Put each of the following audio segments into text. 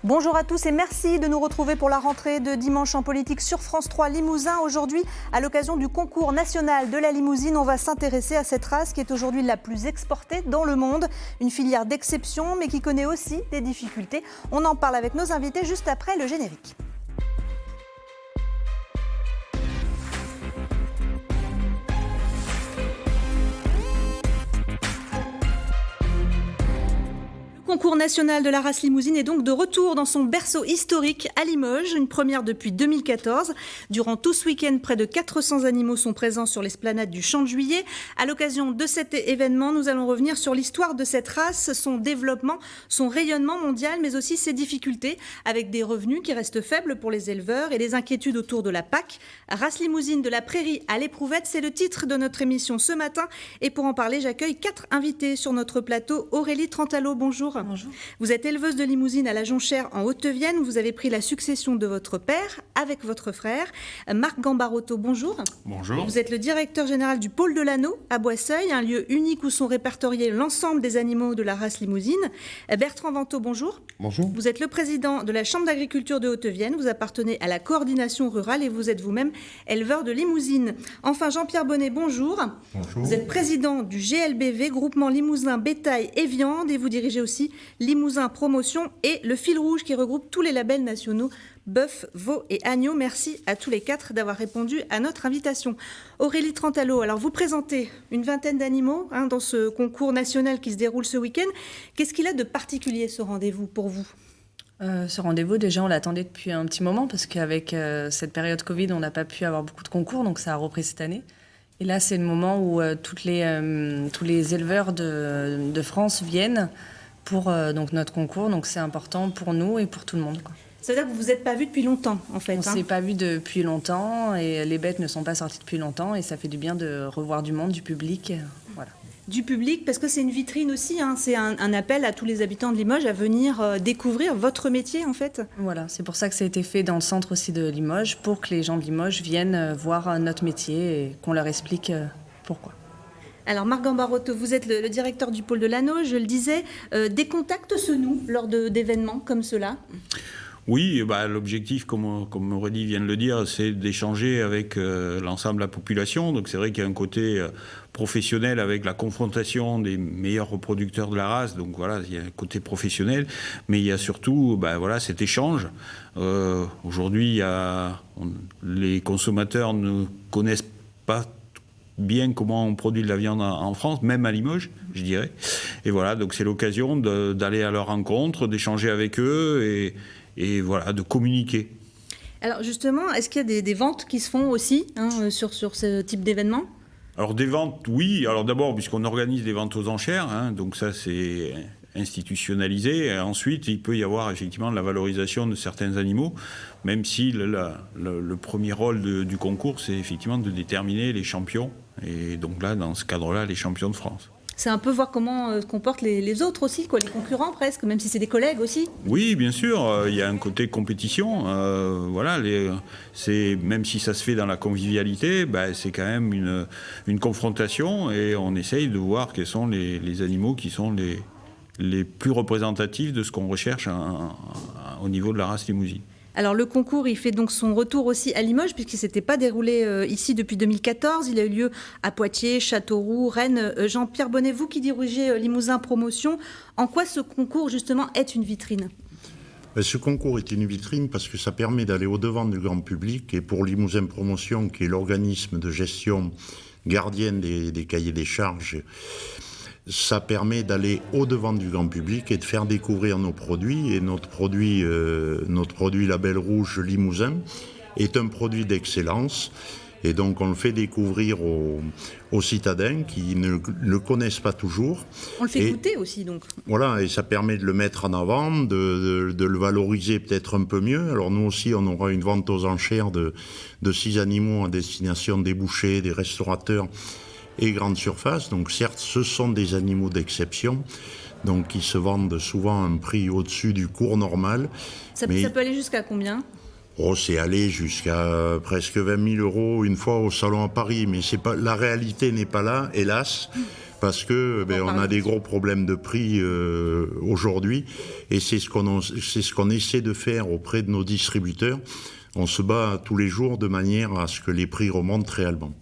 Bonjour à tous et merci de nous retrouver pour la rentrée de Dimanche en politique sur France 3 Limousin. Aujourd'hui, à l'occasion du concours national de la limousine, on va s'intéresser à cette race qui est aujourd'hui la plus exportée dans le monde. Une filière d'exception mais qui connaît aussi des difficultés. On en parle avec nos invités juste après le générique. Le concours national de la race limousine est donc de retour dans son berceau historique à Limoges, une première depuis 2014. Durant tout ce week-end, près de 400 animaux sont présents sur l'esplanade du Champ de Juillet. À l'occasion de cet événement, nous allons revenir sur l'histoire de cette race, son développement, son rayonnement mondial, mais aussi ses difficultés, avec des revenus qui restent faibles pour les éleveurs et les inquiétudes autour de la PAC. Race limousine de la prairie à l'éprouvette, c'est le titre de notre émission ce matin. Et pour en parler, j'accueille 4 invités sur notre plateau. Aurélie Trentalo, bonjour. Bonjour. Vous êtes éleveuse de limousine à la Jonchère en Haute-Vienne. Vous avez pris la succession de votre père avec votre frère. Marc Gambarotto, bonjour. Bonjour. Vous êtes le directeur général du pôle de l'Anneau à Boisseuil, un lieu unique où sont répertoriés l'ensemble des animaux de la race limousine. Bertrand Venteau, bonjour. Bonjour. Vous êtes le président de la Chambre d'agriculture de Haute-Vienne. Vous appartenez à la coordination rurale et vous êtes vous-même éleveur de limousine. Enfin, Jean-Pierre Bonnet, bonjour. Bonjour. Vous êtes président du GLBV, groupement Limousin Bétail et Viande, et vous dirigez aussi Limousin Promotion et le fil rouge qui regroupe tous les labels nationaux bœuf, veau et agneau. Merci à tous les 4 d'avoir répondu à notre invitation. Aurélie Trentalo, alors vous présentez une vingtaine d'animaux dans ce concours national qui se déroule ce week-end. Qu'est-ce qu'il a de particulier ce rendez-vous pour vous ? Ce rendez-vous, déjà, on l'attendait depuis un petit moment parce qu'avec cette période Covid, on n'a pas pu avoir beaucoup de concours, donc ça a repris cette année. Et là, c'est le moment où tous les éleveurs de France viennent pour donc notre concours. Donc c'est important pour nous et pour tout le monde, quoi. Ça veut dire que vous ne vous êtes pas vus depuis longtemps, en fait. On ne s'est pas vus depuis longtemps et les bêtes ne sont pas sorties depuis longtemps et ça fait du bien de revoir du monde, du public. Voilà. Du public, parce que c'est une vitrine aussi, c'est un appel à tous les habitants de Limoges à venir découvrir votre métier, en fait. Voilà, c'est pour ça que ça a été fait dans le centre aussi de Limoges, pour que les gens de Limoges viennent voir notre métier et qu'on leur explique pourquoi. Alors Marc Gambarotto, vous êtes le directeur du pôle de l'Anneau, je le disais. Des contacts se nouent lors d'événements comme cela ? Oui, l'objectif, comme Aurélie vient de le dire, c'est d'échanger avec l'ensemble de la population. Donc c'est vrai qu'il y a un côté professionnel avec la confrontation des meilleurs reproducteurs de la race. Donc voilà, il y a un côté professionnel, mais il y a surtout cet échange. Aujourd'hui, les consommateurs ne connaissent pas bien comment on produit de la viande en France, même à Limoges, je dirais. Et voilà, donc c'est l'occasion d'aller à leur rencontre, d'échanger avec eux et voilà, de communiquer. Alors justement, est-ce qu'il y a des ventes qui se font aussi sur ce type d'événement ? Alors des ventes, oui. Alors d'abord, puisqu'on organise des ventes aux enchères, donc ça c'est institutionnalisé. Et ensuite, il peut y avoir effectivement de la valorisation de certains animaux, même si le premier rôle du concours, c'est effectivement de déterminer les champions. Et donc là, dans ce cadre-là, les champions de France. C'est un peu voir comment se comportent les autres aussi, les concurrents presque, même si c'est des collègues aussi. Oui, bien sûr, il y a un côté compétition. Même si ça se fait dans la convivialité, c'est quand même une confrontation et on essaye de voir quels sont les animaux qui sont les plus représentatifs de ce qu'on recherche au niveau de la race limousine. Alors le concours, il fait donc son retour aussi à Limoges, puisqu'il ne s'était pas déroulé ici depuis 2014. Il a eu lieu à Poitiers, Châteauroux, Rennes. Jean-Pierre Bonnet, vous qui dirigez Limousin Promotion, en quoi ce concours justement est une vitrine ? Ce concours est une vitrine parce que ça permet d'aller au-devant du grand public. Et pour Limousin Promotion, qui est l'organisme de gestion gardienne des cahiers des charges, ça permet d'aller au-devant du grand public et de faire découvrir nos produits. Et notre produit Label Rouge Limousin est un produit d'excellence. Et donc on le fait découvrir aux citadins qui ne le connaissent pas toujours. On le fait goûter aussi donc. Voilà, et ça permet de le mettre en avant, de le valoriser peut-être un peu mieux. Alors nous aussi, on aura une vente aux enchères de 6 animaux à destination des bouchers, des restaurateurs et grandes surfaces. Donc certes, ce sont des animaux d'exception, donc qui se vendent souvent à un prix au-dessus du cours normal. Ça peut aller jusqu'à combien ? C'est allé jusqu'à presque 20 000 € une fois au salon à Paris, mais la réalité n'est pas là, hélas. parce que on a des gros problèmes de prix aujourd'hui, et c'est ce qu'on essaie de faire auprès de nos distributeurs. On se bat tous les jours de manière à ce que les prix remontent réellement.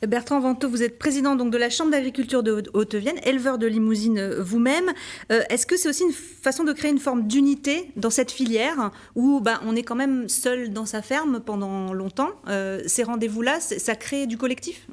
Bertrand Vantaux, vous êtes président donc de la Chambre d'agriculture de Haute-Vienne, éleveur de limousine vous-même. Est-ce que c'est aussi une façon de créer une forme d'unité dans cette filière où on est quand même seul dans sa ferme pendant longtemps? Ces rendez-vous-là, ça crée du collectif?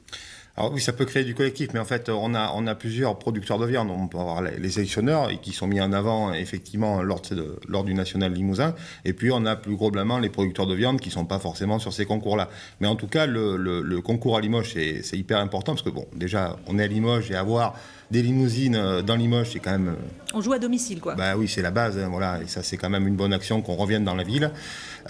Alors oui, ça peut créer du collectif, mais en fait, on a plusieurs producteurs de viande. On peut avoir les sélectionneurs qui sont mis en avant effectivement lors du National Limousin, et puis on a plus globalement les producteurs de viande qui sont pas forcément sur ces concours-là. Mais en tout cas, le concours à Limoges, c'est hyper important parce que déjà, on est à Limoges et avoir des limousines dans Limoges, c'est quand même... On joue à domicile, quoi. Oui, c'est la base, voilà, et ça, c'est quand même une bonne action qu'on revienne dans la ville.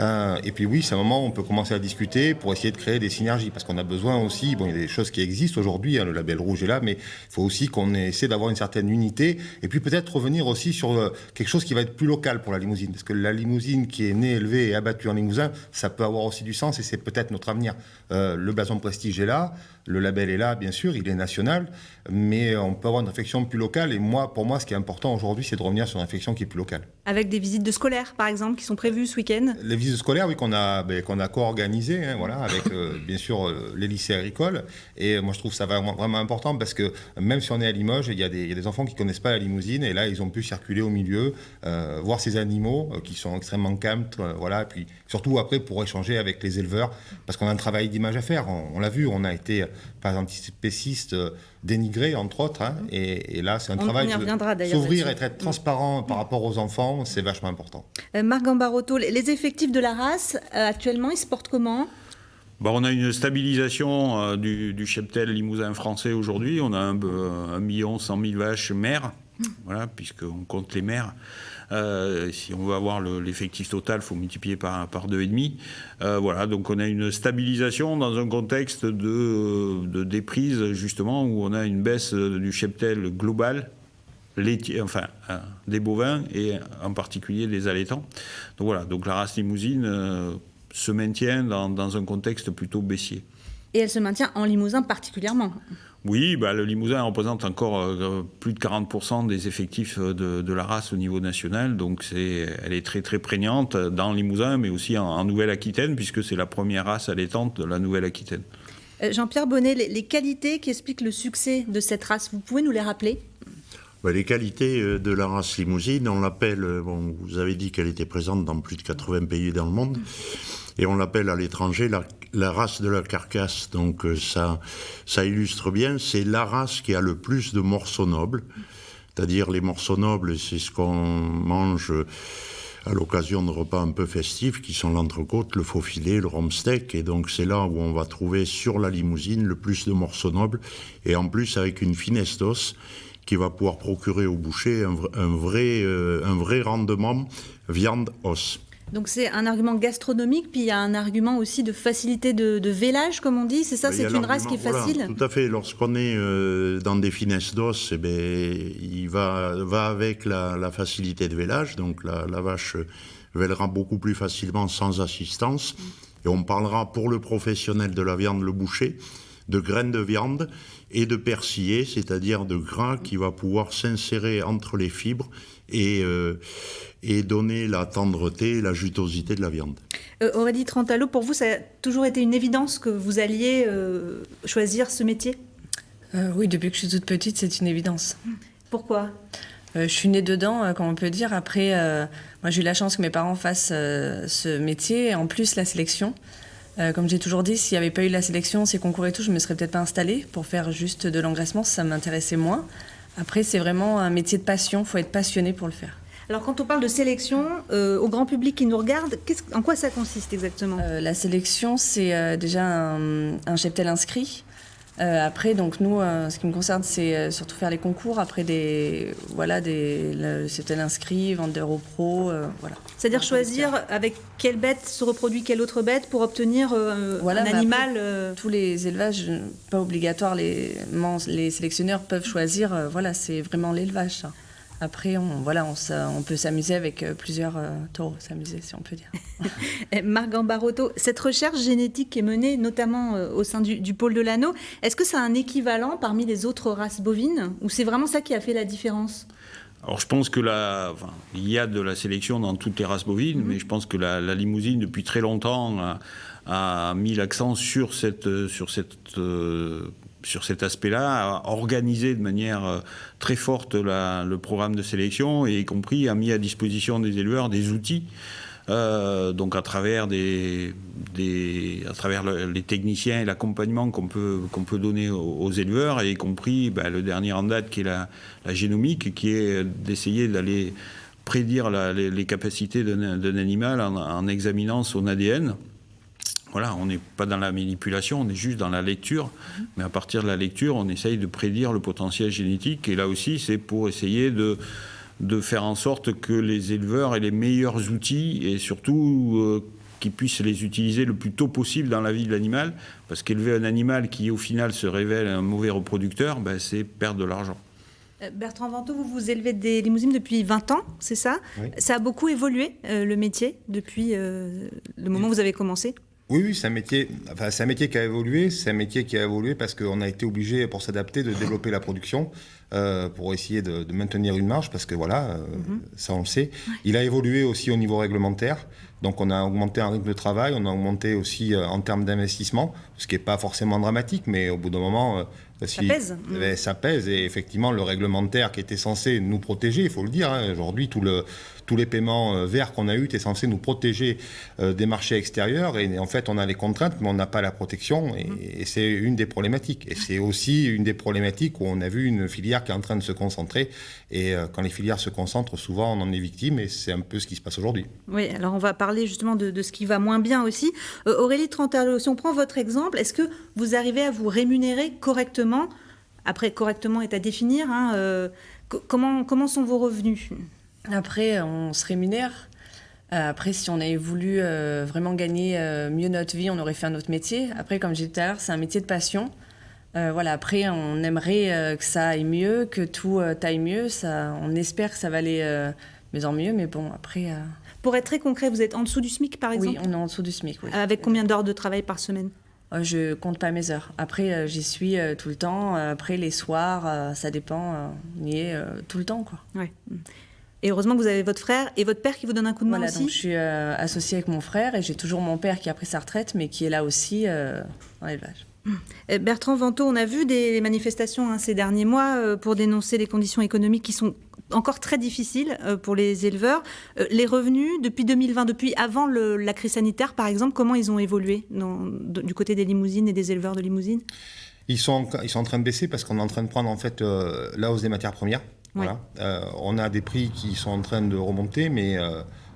Et puis oui, c'est un moment où on peut commencer à discuter pour essayer de créer des synergies, parce qu'on a besoin aussi, il y a des choses qui existent aujourd'hui, le label rouge est là, mais il faut aussi qu'on essaie d'avoir une certaine unité, et puis peut-être revenir aussi sur quelque chose qui va être plus local pour la limousine, parce que la limousine qui est née, élevée et abattue en Limousin, ça peut avoir aussi du sens, et c'est peut-être notre avenir. Le blason prestige est là, le label est là, bien sûr, il est national, mais on peut avoir une réflexion plus locale. Et pour moi, ce qui est important aujourd'hui, c'est de revenir sur une réflexion qui est plus locale. Avec des visites de scolaires, par exemple, qui sont prévues ce week-end? Les visites scolaires, oui, qu'on a co-organisées, avec bien sûr les lycées agricoles. Et moi, je trouve ça vraiment important parce que même si on est à Limoges, il y a des enfants qui ne connaissent pas la limousine. Et là, ils ont pu circuler au milieu, voir ces animaux qui sont extrêmement calmes. Et puis surtout après, pour échanger avec les éleveurs, parce qu'on a un travail d'image à faire. On l'a vu, on a été, par exemple, spécistes dénigrés, entre autres. Et là, c'est un travail de s'ouvrir et être transparent par rapport aux enfants, c'est vachement important. Marc Gambarotto, les effectifs de la race, actuellement, ils se portent comment? On a une stabilisation du cheptel limousin français aujourd'hui. On a 1 100 000 vaches mères, voilà, puisqu'on compte les mères. Si on veut avoir l'effectif total, il faut multiplier par 2,5. Voilà, donc on a une stabilisation dans un contexte de déprise, justement, où on a une baisse du cheptel global, laitier, des bovins et en particulier des allaitants. Donc voilà, donc la race limousine se maintient dans un contexte plutôt baissier. Et elle se maintient en Limousin particulièrement? Oui, le Limousin représente encore plus de 40% des effectifs de la race au niveau national, donc elle est très très prégnante dans le Limousin, mais aussi en Nouvelle-Aquitaine, puisque c'est la première race allaitante de la Nouvelle-Aquitaine. Jean-Pierre Bonnet, les qualités qui expliquent le succès de cette race, vous pouvez nous les rappeler? Les qualités de la race limousine, on l'appelle, vous avez dit qu'elle était présente dans plus de 80 pays dans le monde, et on l'appelle à l'étranger la race de la carcasse. Donc ça illustre bien, c'est la race qui a le plus de morceaux nobles, c'est-à-dire les morceaux nobles, c'est ce qu'on mange à l'occasion de repas un peu festifs, qui sont l'entrecôte, le faux filet, le rhum steak, et donc c'est là où on va trouver sur la limousine le plus de morceaux nobles, et en plus avec une finesse d'os, qui va pouvoir procurer au boucher un vrai rendement viande-os. Donc c'est un argument gastronomique, puis il y a un argument aussi de facilité de vélage, comme on dit, c'est ça, c'est une race qui est facile? Voilà, tout à fait, lorsqu'on est dans des finesses d'os, il va avec la facilité de vélage, donc la vache vélera beaucoup plus facilement sans assistance, et on parlera pour le professionnel de la viande, le boucher, de graines de viande et de persillé, c'est-à-dire de gras qui va pouvoir s'insérer entre les fibres et donner la tendreté, la jutosité de la viande. Aurélie Trentalo, pour vous, ça a toujours été une évidence que vous alliez choisir ce métier? Oui, depuis que je suis toute petite, c'est une évidence. Pourquoi? Je suis née dedans, comme on peut dire. Après, moi, j'ai eu la chance que mes parents fassent ce métier, en plus la sélection. Comme j'ai toujours dit, s'il n'y avait pas eu la sélection, ces concours et tout, je ne me serais peut-être pas installée pour faire juste de l'engraissement, ça m'intéressait moins. Après, c'est vraiment un métier de passion, il faut être passionné pour le faire. Alors quand on parle de sélection, au grand public qui nous regarde, en quoi ça consiste exactement? La sélection, c'est déjà un cheptel inscrit. Après, donc nous, ce qui me concerne, c'est surtout faire les concours. Après, le cheptel inscrit, vendeur au pro, voilà. C'est-à-dire choisir avec quelle bête se reproduit quelle autre bête pour obtenir un animal. Après, tous les élevages, pas obligatoire, les sélectionneurs peuvent choisir. C'est vraiment l'élevage, ça. Après, on peut s'amuser avec plusieurs taureaux, s'amuser si on peut dire. Marc Gambarotto, cette recherche génétique qui est menée notamment au sein du pôle de l'Anneau, est-ce que ça a un équivalent parmi les autres races bovines ou c'est vraiment ça qui a fait la différence ? Alors je pense que il y a de la sélection dans toutes les races bovines, mais je pense que la Limousine, depuis très longtemps, a mis l'accent sur cet aspect-là, a organisé de manière très forte le programme de sélection et y compris a mis à disposition des éleveurs des outils. Donc à travers les techniciens et l'accompagnement qu'on peut donner aux éleveurs, et y compris le dernier en date qui est la génomique, qui est d'essayer d'aller prédire les capacités d'un animal en examinant son ADN. Voilà, on n'est pas dans la manipulation, on est juste dans la lecture. Mais à partir de la lecture, on essaye de prédire le potentiel génétique. Et là aussi, c'est pour essayer de faire en sorte que les éleveurs aient les meilleurs outils et surtout qu'ils puissent les utiliser le plus tôt possible dans la vie de l'animal. Parce qu'élever un animal qui, au final, se révèle un mauvais reproducteur, c'est perdre de l'argent. Bertrand Vantaux, vous élevez des limousines depuis 20 ans, c'est ça ? Oui. Ça a beaucoup évolué, le métier, depuis le moment où vous avez commencé ? Oui, c'est un métier qui a évolué. C'est un métier qui a évolué parce qu'on a été obligé, pour s'adapter, de développer la production, pour essayer de maintenir une marge, parce que ça on le sait. Il a évolué aussi au niveau réglementaire. Donc on a augmenté un rythme de travail, on a augmenté aussi en termes d'investissement, ce qui n'est pas forcément dramatique, mais au bout d'un moment... ça pèse. Ça pèse, et effectivement, le réglementaire qui était censé nous protéger, il faut le dire, aujourd'hui, tous les paiements verts qu'on a eus étaient censés nous protéger des marchés extérieurs, et en fait, on a les contraintes, mais on n'a pas la protection, et c'est une des problématiques. Et c'est aussi une des problématiques où on a vu une filière qui est en train de se concentrer, et quand les filières se concentrent, souvent, on en est victime, et c'est un peu ce qui se passe aujourd'hui. Oui, alors on va parler justement de ce qui va moins bien aussi. Aurélie Tranterlo, si on prend votre exemple, est-ce que vous arrivez à vous rémunérer correctement ? Après, correctement est à définir. Comment sont vos revenus ? Après, on se rémunère. Après, si on avait voulu vraiment gagner mieux notre vie, on aurait fait un autre métier. Après, comme j'ai dit tout à l'heure, c'est un métier de passion. Après, on aimerait que ça aille mieux, que tout aille mieux. On espère que ça va aller mieux en mieux, mais bon, après... Pour être très concret, vous êtes en dessous du SMIC, par exemple ? Oui, on est en dessous du SMIC, oui. Avec combien d'heures de travail par semaine ? Je compte pas mes heures. Après, j'y suis tout le temps. Après, les soirs, ça dépend. On y est tout le temps, quoi. Ouais. Et heureusement que vous avez votre frère et votre père qui vous donnent un coup de main aussi. Donc je suis associée avec mon frère et j'ai toujours mon père qui a pris sa retraite, mais qui est là aussi dans l'élevage. Bertrand Vantaux, on a vu des manifestations ces derniers mois pour dénoncer les conditions économiques qui sont encore très difficiles pour les éleveurs. Les revenus, depuis 2020, depuis avant la crise sanitaire, par exemple, comment ils ont évolué du côté des limousines et des éleveurs de limousines ? Ils sont en train de baisser parce qu'on est en train de prendre en fait la hausse des matières premières. Ouais. Voilà. On a des prix qui sont en train de remonter, mais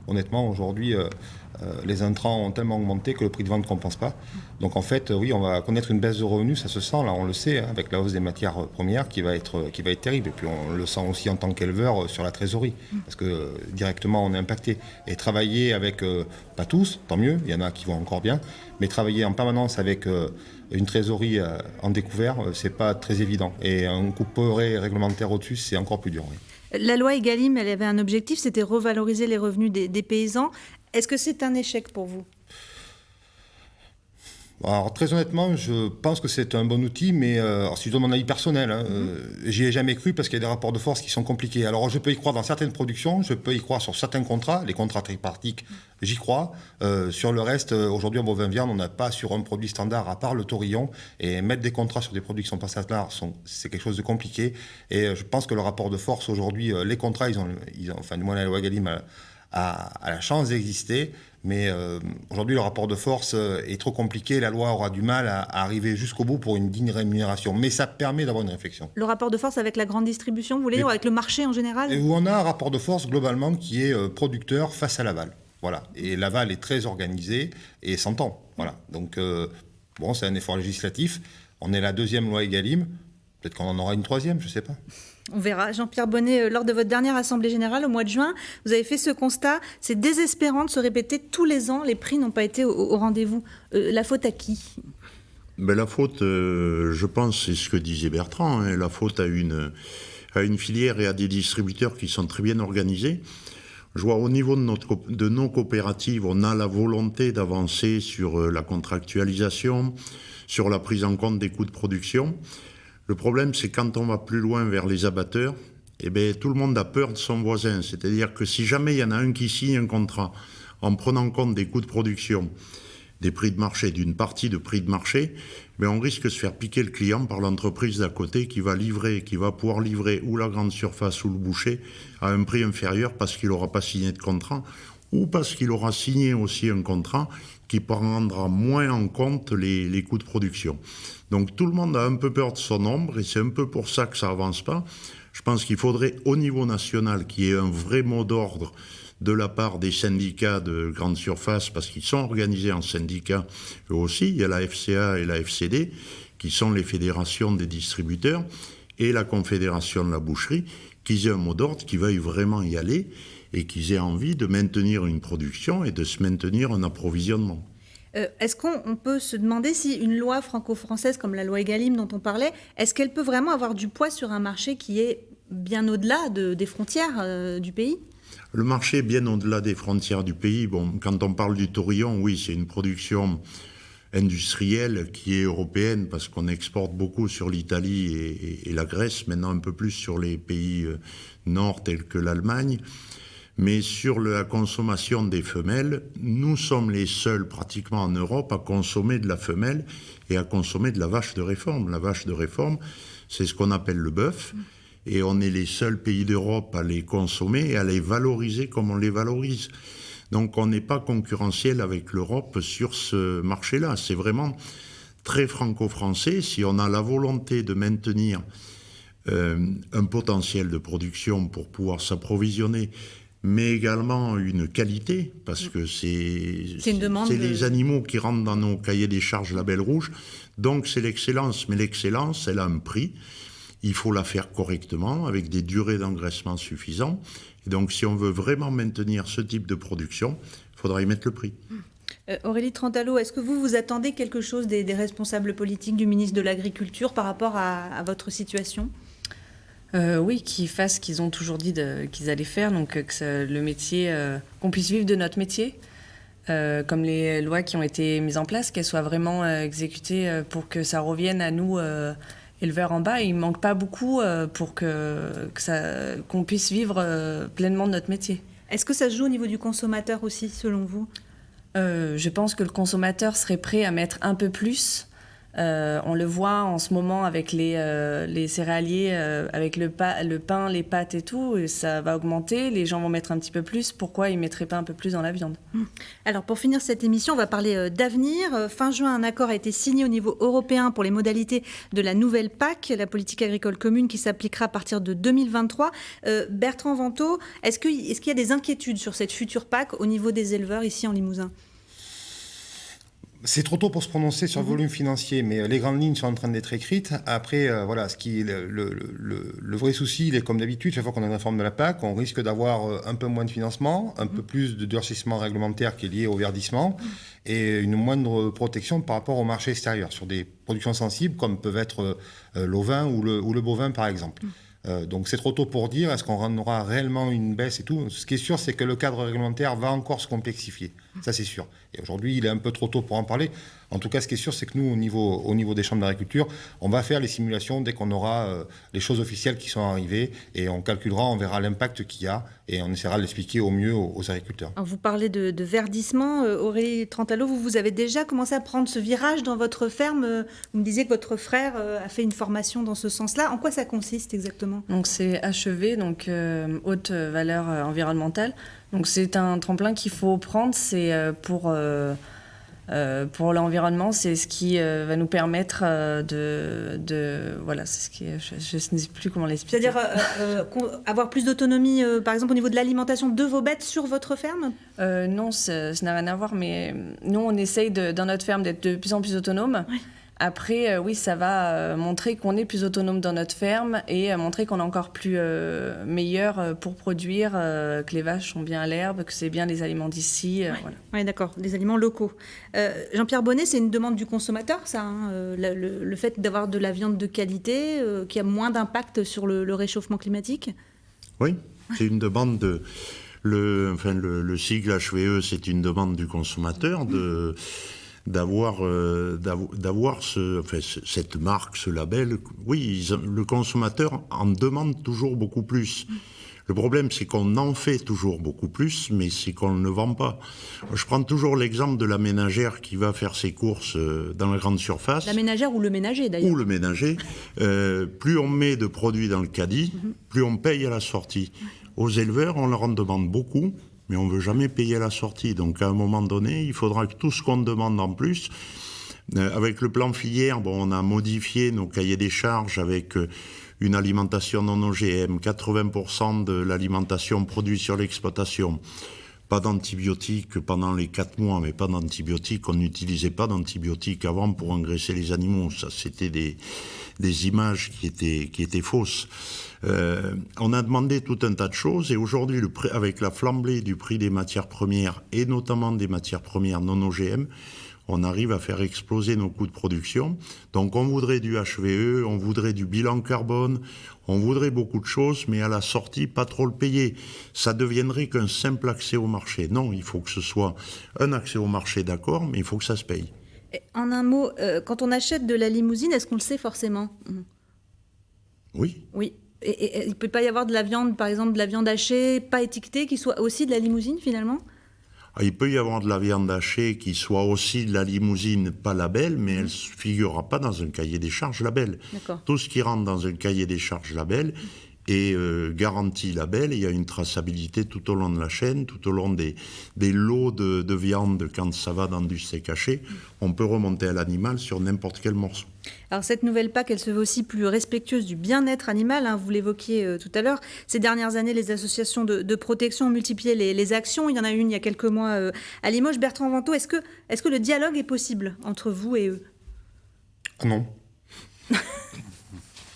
honnêtement, aujourd'hui, les intrants ont tellement augmenté que le prix de vente ne compense pas. Donc en fait, oui, on va connaître une baisse de revenus, ça se sent, là, on le sait, avec la hausse des matières premières qui va être terrible. Et puis on le sent aussi en tant qu'éleveur sur la trésorerie, parce que directement, on est impacté. Et travailler avec, pas tous, tant mieux, il y en a qui vont encore bien, mais travailler en permanence avec une trésorerie en découvert, c'est pas très évident. Et un couperet réglementaire au-dessus, c'est encore plus dur. Oui. La loi Egalim, elle avait un objectif, c'était revaloriser les revenus des paysans. Est-ce que c'est un échec pour vous ? Alors, très honnêtement, je pense que c'est un bon outil, mais si je donne mon avis personnel, j'y ai jamais cru parce qu'il y a des rapports de force qui sont compliqués. Alors, je peux y croire dans certaines productions, je peux y croire sur certains contrats, les contrats tripartites, j'y crois. Sur le reste, aujourd'hui, en bovin viande, on n'a pas sur un produit standard, à part le taurillon, et mettre des contrats sur des produits qui sont pas standards, c'est quelque chose de compliqué. Et je pense que le rapport de force, aujourd'hui, les contrats, enfin, du moins la loi Egalim a la chance d'exister, mais aujourd'hui le rapport de force est trop compliqué, la loi aura du mal à arriver jusqu'au bout pour une digne rémunération, mais ça permet d'avoir une réflexion. Le rapport de force avec la grande distribution, vous voulez dire, avec le marché en général ? Et où on a un rapport de force globalement qui est producteur face à l'aval, voilà. Et l'aval est très organisé et s'entend, voilà. Donc bon, c'est un effort législatif, on est la deuxième loi Egalim, peut-être qu'on en aura une troisième, je ne sais pas. On verra. Jean-Pierre Bonnet, lors de votre dernière Assemblée Générale au mois de juin, vous avez fait ce constat. C'est désespérant de se répéter tous les ans. Les prix n'ont pas été au rendez-vous. La faute à qui ? La faute, je pense, c'est ce que disait Bertrand. La faute à à une filière et à des distributeurs qui sont très bien organisés. Je vois au niveau de nos coopératives, on a la volonté d'avancer sur la contractualisation, sur la prise en compte des coûts de production. Le problème, c'est quand on va plus loin vers les abatteurs, tout le monde a peur de son voisin. C'est-à-dire que si jamais il y en a un qui signe un contrat en prenant compte des coûts de production, des prix de marché, d'une partie de prix de marché, on risque de se faire piquer le client par l'entreprise d'à côté qui va pouvoir livrer ou la grande surface ou le boucher à un prix inférieur parce qu'il n'aura pas signé de contrat ou parce qu'il aura signé aussi un contrat qui prendra moins en compte les coûts de production. Donc tout le monde a un peu peur de son ombre et c'est un peu pour ça que ça avance pas. Je pense qu'il faudrait au niveau national qu'il y ait un vrai mot d'ordre de la part des syndicats de grande surface, parce qu'ils sont organisés en syndicats eux aussi. Il y a la FCA et la FCD, qui sont les fédérations des distributeurs, et la Confédération de la boucherie, qu'ils aient un mot d'ordre, qui veuillent vraiment y aller, et qu'ils aient envie de maintenir une production et de se maintenir un approvisionnement. Est-ce qu'on peut se demander si une loi franco-française comme la loi Egalim dont on parlait, est-ce qu'elle peut vraiment avoir du poids sur un marché qui est bien au-delà des frontières du pays ? Le marché est bien au-delà des frontières du pays. Quand on parle du taurillon, oui, c'est une production industrielle qui est européenne parce qu'on exporte beaucoup sur l'Italie et la Grèce, maintenant un peu plus sur les pays nord tels que l'Allemagne. Mais sur la consommation des femelles, nous sommes les seuls pratiquement en Europe à consommer de la femelle et à consommer de la vache de réforme. La vache de réforme, c'est ce qu'on appelle le bœuf. Et on est les seuls pays d'Europe à les consommer et à les valoriser comme on les valorise. Donc on n'est pas concurrentiel avec l'Europe sur ce marché-là. C'est vraiment très franco-français. Si on a la volonté de maintenir un potentiel de production pour pouvoir s'approvisionner, mais également une qualité, parce que c'est les animaux qui rentrent dans nos cahiers des charges label rouge. Donc c'est l'excellence. Mais l'excellence, elle a un prix. Il faut la faire correctement, avec des durées d'engraissement suffisantes. Et donc, si on veut vraiment maintenir ce type de production, il faudra y mettre le prix. Aurélie Trentalo, est-ce que vous attendez quelque chose des responsables politiques, du ministre de l'Agriculture, par rapport à votre situation ? Oui, qu'ils fassent ce qu'ils ont toujours dit qu'ils allaient faire, donc le métier, qu'on puisse vivre de notre métier, comme les lois qui ont été mises en place, qu'elles soient vraiment exécutées pour que ça revienne à nous, éleveurs en bas. Il ne manque pas beaucoup pour qu'on puisse vivre pleinement de notre métier. Est-ce que ça se joue au niveau du consommateur aussi, selon vous ? Je pense que le consommateur serait prêt à mettre un peu plus. On le voit en ce moment avec les céréaliers, avec le pain, les pâtes et tout, et ça va augmenter, les gens vont mettre un petit peu plus. Pourquoi ils ne mettraient pas un peu plus dans la viande ? Alors pour finir cette émission, on va parler d'avenir. Fin juin, un accord a été signé au niveau européen pour les modalités de la nouvelle PAC, la politique agricole commune qui s'appliquera à partir de 2023. Bertrand Vantaux, est-ce qu'il y a des inquiétudes sur cette future PAC au niveau des éleveurs ici en Limousin ? C'est trop tôt pour se prononcer sur le volume financier, mais les grandes lignes sont en train d'être écrites. Après, voilà, le vrai souci, il est comme d'habitude, chaque fois qu'on a une réforme de la PAC, on risque d'avoir un peu moins de financement, un peu plus de durcissement réglementaire qui est lié au verdissement, et une moindre protection par rapport au marché extérieur, sur des productions sensibles comme peuvent être l'ovin ou le bovin, par exemple. Donc c'est trop tôt pour dire est-ce qu'on aura réellement une baisse et tout. Ce qui est sûr, c'est que le cadre réglementaire va encore se complexifier. Ça, c'est sûr. Et aujourd'hui, il est un peu trop tôt pour en parler. En tout cas, ce qui est sûr, c'est que nous, au niveau des chambres d'agriculture, on va faire les simulations dès qu'on aura les choses officielles qui sont arrivées et on calculera, on verra l'impact qu'il y a et on essaiera de l'expliquer au mieux aux agriculteurs. Alors, vous parlez de verdissement. Aurélie Trentalo, vous avez déjà commencé à prendre ce virage dans votre ferme. Vous me disiez que votre frère a fait une formation dans ce sens-là. En quoi ça consiste exactement ? Donc c'est HEV, donc haute valeur environnementale. Donc c'est un tremplin qu'il faut prendre, c'est pour l'environnement, c'est ce qui va nous permettre voilà, c'est ce qui je ne sais plus comment l'expliquer. C'est-à-dire avoir plus d'autonomie, par exemple au niveau de l'alimentation de vos bêtes sur votre ferme ? Non, ça n'a rien à voir, mais nous on essaye dans notre ferme d'être de plus en plus autonome. Ouais. Après, oui, ça va montrer qu'on est plus autonome dans notre ferme et montrer qu'on est encore plus meilleur pour produire, que les vaches sont bien à l'herbe, que c'est bien les aliments d'ici. Voilà. Oui, d'accord, des aliments locaux. Jean-Pierre Bonnet, c'est une demande du consommateur, ça, hein, le fait d'avoir de la viande de qualité qui a moins d'impact sur le réchauffement climatique? Oui, c'est une demande le sigle HVE, c'est une demande du consommateur d'avoir cette marque, ce label. Oui, le consommateur en demande toujours beaucoup plus. Le problème, c'est qu'on en fait toujours beaucoup plus, mais c'est qu'on ne vend pas. Je prends toujours l'exemple de la ménagère qui va faire ses courses dans la grande surface. La ménagère ou le ménager, d'ailleurs. Ou le ménager. Plus on met de produits dans le caddie, plus on paye à la sortie. Aux éleveurs, on leur en demande beaucoup, mais on ne veut jamais payer à la sortie. Donc, à un moment donné, il faudra que tout ce qu'on demande en plus... avec le plan filière, on a modifié nos cahiers des charges avec... une alimentation non OGM, 80% de l'alimentation produite sur l'exploitation. Pas d'antibiotiques pendant les 4 mois, mais pas d'antibiotiques. On n'utilisait pas d'antibiotiques avant pour engraisser les animaux. Ça, c'était des images qui étaient fausses. On a demandé tout un tas de choses et aujourd'hui, avec la flambée du prix des matières premières et notamment des matières premières non OGM, on arrive à faire exploser nos coûts de production. Donc on voudrait du HVE, on voudrait du bilan carbone, on voudrait beaucoup de choses, mais à la sortie, pas trop le payer. Ça deviendrait qu'un simple accès au marché. Non, il faut que ce soit un accès au marché, d'accord, mais il faut que ça se paye. En un mot, quand on achète de la limousine, est-ce qu'on le sait forcément? Oui. Oui. Et il ne peut pas y avoir de la viande, par exemple de la viande hachée, pas étiquetée, qui soit aussi de la limousine finalement? Il peut y avoir de la viande hachée qui soit aussi de la limousine, pas label, mais elle ne figurera pas dans un cahier des charges label. D'accord. Tout ce qui rentre dans un cahier des charges label est garanti label. Il y a une traçabilité tout au long de la chaîne, tout au long des lots de viande quand ça va dans du steak haché. On peut remonter à l'animal sur n'importe quel morceau. Alors cette nouvelle PAC, elle se veut aussi plus respectueuse du bien-être animal, hein, vous l'évoquiez tout à l'heure. Ces dernières années, les associations de protection ont multiplié les actions. Il y en a une il y a quelques mois à Limoges. Bertrand Vantaux, est-ce que le dialogue est possible entre vous et eux? Non.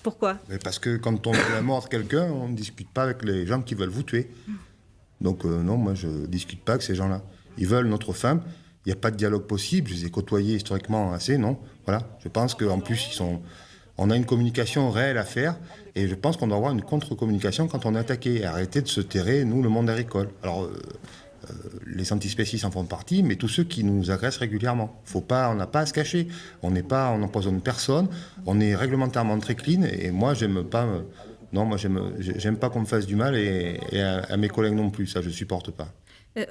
Pourquoi? Parce que quand on veut la mort de quelqu'un, on ne discute pas avec les gens qui veulent vous tuer. Donc non, moi je ne discute pas avec ces gens-là. Ils veulent notre femme. Il n'y a pas de dialogue possible. Je les ai côtoyés historiquement assez, non. Voilà. Je pense qu'en plus, on a une communication réelle à faire. Et je pense qu'on doit avoir une contre-communication quand on est attaqué. Arrêter de se terrer, nous, le monde agricole. Alors, les antispécistes en font partie, mais tous ceux qui nous agressent régulièrement. On n'a pas à se cacher. On n'empoisonne personne. On est réglementairement très clean. Et moi, j'aime pas qu'on me fasse du mal et à mes collègues non plus. Ça, je supporte pas.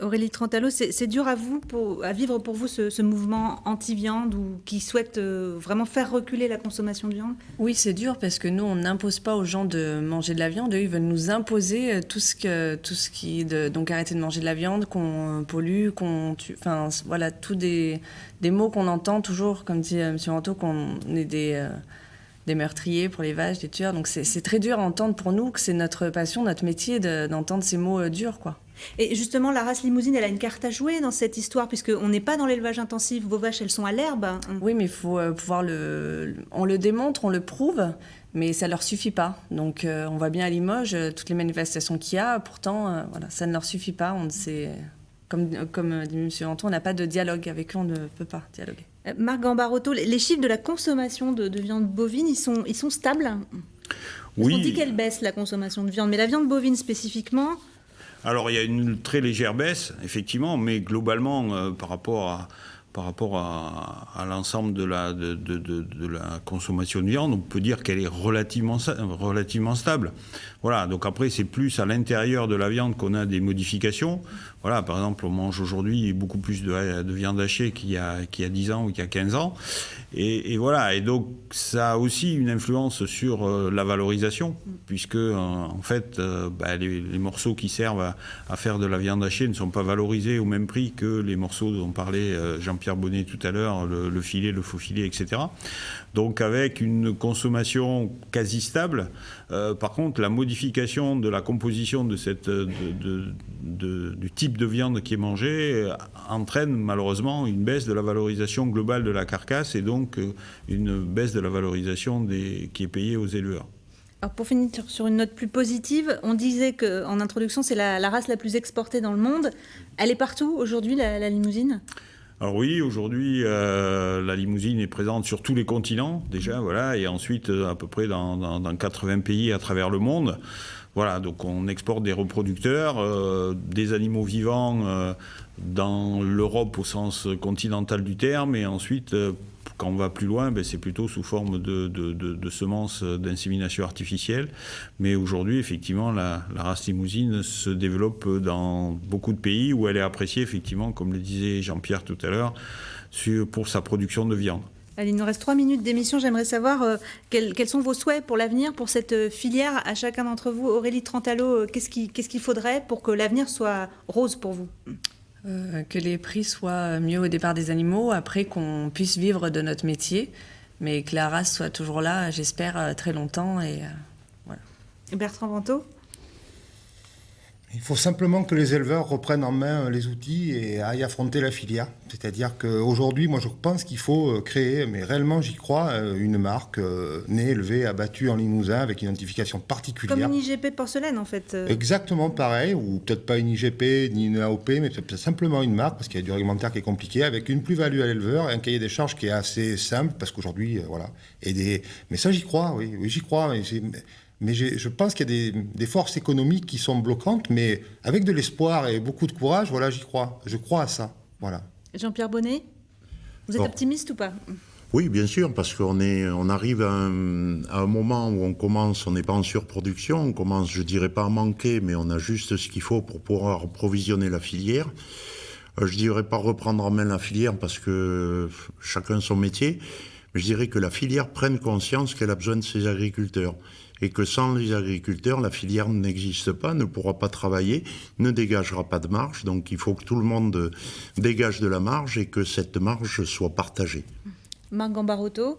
Aurélie Trentalo, c'est dur à vivre pour vous ce mouvement anti-viande ou qui souhaite vraiment faire reculer la consommation de viande? Oui, c'est dur parce que nous, on n'impose pas aux gens de manger de la viande. Eux, ils veulent nous imposer tout ce qui donc arrêter de manger de la viande, qu'on pollue, qu'on tue. Enfin, voilà, tous des mots qu'on entend toujours, comme dit M. Vantaux, qu'on est des meurtriers pour les vaches, des tueurs. Donc c'est très dur à entendre pour nous, que c'est notre passion, notre métier d'entendre ces mots durs, quoi. Et justement, la race limousine, elle a une carte à jouer dans cette histoire, puisqu'on n'est pas dans l'élevage intensif. Vos vaches, elles sont à l'herbe. Oui, mais il faut pouvoir on le démontre, on le prouve, mais ça ne leur suffit pas. Donc on voit bien à Limoges, toutes les manifestations qu'il y a, pourtant, voilà, ça ne leur suffit pas. Comme dit M. Vantaux, on n'a pas de dialogue avec eux, on ne peut pas dialoguer. Marc Gambarotto, les chiffres de la consommation de viande bovine, ils sont stables? Oui. On dit qu'elle baisse, la consommation de viande, mais la viande bovine spécifiquement... Alors, il y a une très légère baisse, effectivement, mais globalement, par rapport à l'ensemble de la consommation de viande, on peut dire qu'elle est relativement stable. Voilà, donc après, c'est plus à l'intérieur de la viande qu'on a des modifications. Voilà, par exemple, on mange aujourd'hui beaucoup plus de viande hachée qu'il y a 10 ans ou qu'il y a 15 ans. Et voilà, et donc ça a aussi une influence sur la valorisation, puisque en fait, les morceaux qui servent à faire de la viande hachée ne sont pas valorisés au même prix que les morceaux dont parlait Jean-Pierre Jean-Pierre Bonnet tout à l'heure, le filet, le faux filet, etc. Donc avec une consommation quasi stable. Par contre, la modification de la composition de du type de viande qui est mangée entraîne malheureusement une baisse de la valorisation globale de la carcasse et donc une baisse de la valorisation qui est payée aux éleveurs. Alors pour finir sur une note plus positive, on disait qu'en introduction, c'est la race la plus exportée dans le monde. Elle est partout aujourd'hui, la Limousine ? Alors oui, aujourd'hui, la Limousine est présente sur tous les continents, déjà, voilà, et ensuite à peu près dans 80 pays à travers le monde. Voilà, donc on exporte des reproducteurs, des animaux vivants dans l'Europe au sens continental du terme, et ensuite, quand on va plus loin, c'est plutôt sous forme de semences d'insémination artificielle. Mais aujourd'hui, effectivement, la race Limousine se développe dans beaucoup de pays où elle est appréciée, effectivement, comme le disait Jean-Pierre tout à l'heure, pour sa production de viande. Allez, il nous reste 3 minutes d'émission. J'aimerais savoir quels sont vos souhaits pour l'avenir, pour cette filière. À chacun d'entre vous, Aurélie Trentalo, qu'est-ce qu'il faudrait pour que l'avenir soit rose pour vous ? Que les prix soient mieux au départ des animaux, après qu'on puisse vivre de notre métier, mais que la race soit toujours là, j'espère, très longtemps. Et voilà. Bertrand Vantaux ? Il faut simplement que les éleveurs reprennent en main les outils et aillent affronter la filière. C'est-à-dire qu'aujourd'hui, moi je pense qu'il faut créer, mais réellement j'y crois, une marque née, élevée, abattue en Limousin avec une identification particulière. Comme une IGP porcelaine en fait. Exactement pareil, ou peut-être pas une IGP ni une AOP, mais peut-être simplement une marque, parce qu'il y a du réglementaire qui est compliqué, avec une plus-value à l'éleveur et un cahier des charges qui est assez simple, parce qu'aujourd'hui, voilà. Mais ça j'y crois, oui j'y crois. Mais je pense qu'il y a des forces économiques qui sont bloquantes, mais avec de l'espoir et beaucoup de courage, voilà, j'y crois. Je crois à ça, voilà. Jean-Pierre Bonnet, vous êtes optimiste ou pas ? Oui, bien sûr, parce on arrive à un moment où on n'est pas en surproduction, on commence, je dirais pas à manquer, mais on a juste ce qu'il faut pour pouvoir approvisionner la filière. Je dirais pas reprendre en main la filière parce que chacun son métier, mais je dirais que la filière prenne conscience qu'elle a besoin de ses agriculteurs. Et que sans les agriculteurs, la filière n'existe pas, ne pourra pas travailler, ne dégagera pas de marge. Donc il faut que tout le monde dégage de la marge et que cette marge soit partagée. Marc Gambarotto ?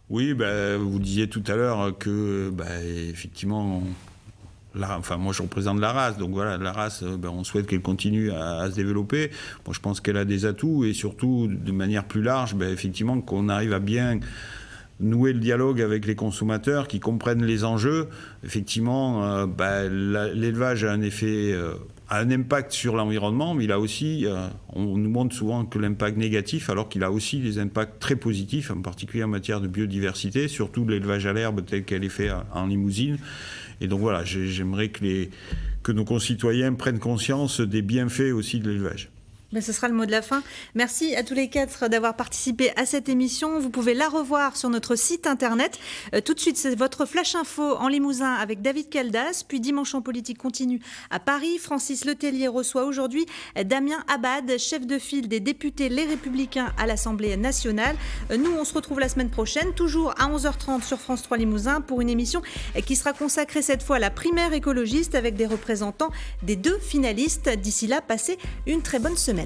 Oui, vous disiez tout à l'heure que, effectivement, moi je représente la race, donc voilà, la race, on souhaite qu'elle continue à se développer. Moi je pense qu'elle a des atouts et surtout, de manière plus large, effectivement, qu'on arrive à bien nouer le dialogue avec les consommateurs qui comprennent les enjeux. Effectivement, l'élevage a un impact sur l'environnement, mais il a aussi, on nous montre souvent que l'impact négatif, alors qu'il a aussi des impacts très positifs, en particulier en matière de biodiversité, surtout l'élevage à l'herbe tel qu'elle est fait en Limousine. Et donc voilà, j'aimerais que nos concitoyens prennent conscience des bienfaits aussi de l'élevage. Ce sera le mot de la fin. Merci à tous les 4 d'avoir participé à cette émission. Vous pouvez la revoir sur notre site internet. Tout de suite, c'est votre Flash Info en Limousin avec David Caldas. Puis Dimanche en politique continue à Paris. Francis Letellier reçoit aujourd'hui Damien Abad, chef de file des députés Les Républicains à l'Assemblée nationale. Nous, on se retrouve la semaine prochaine, toujours à 11h30 sur France 3 Limousin, pour une émission qui sera consacrée cette fois à la primaire écologiste avec des représentants des 2 finalistes. D'ici là, passez une très bonne semaine.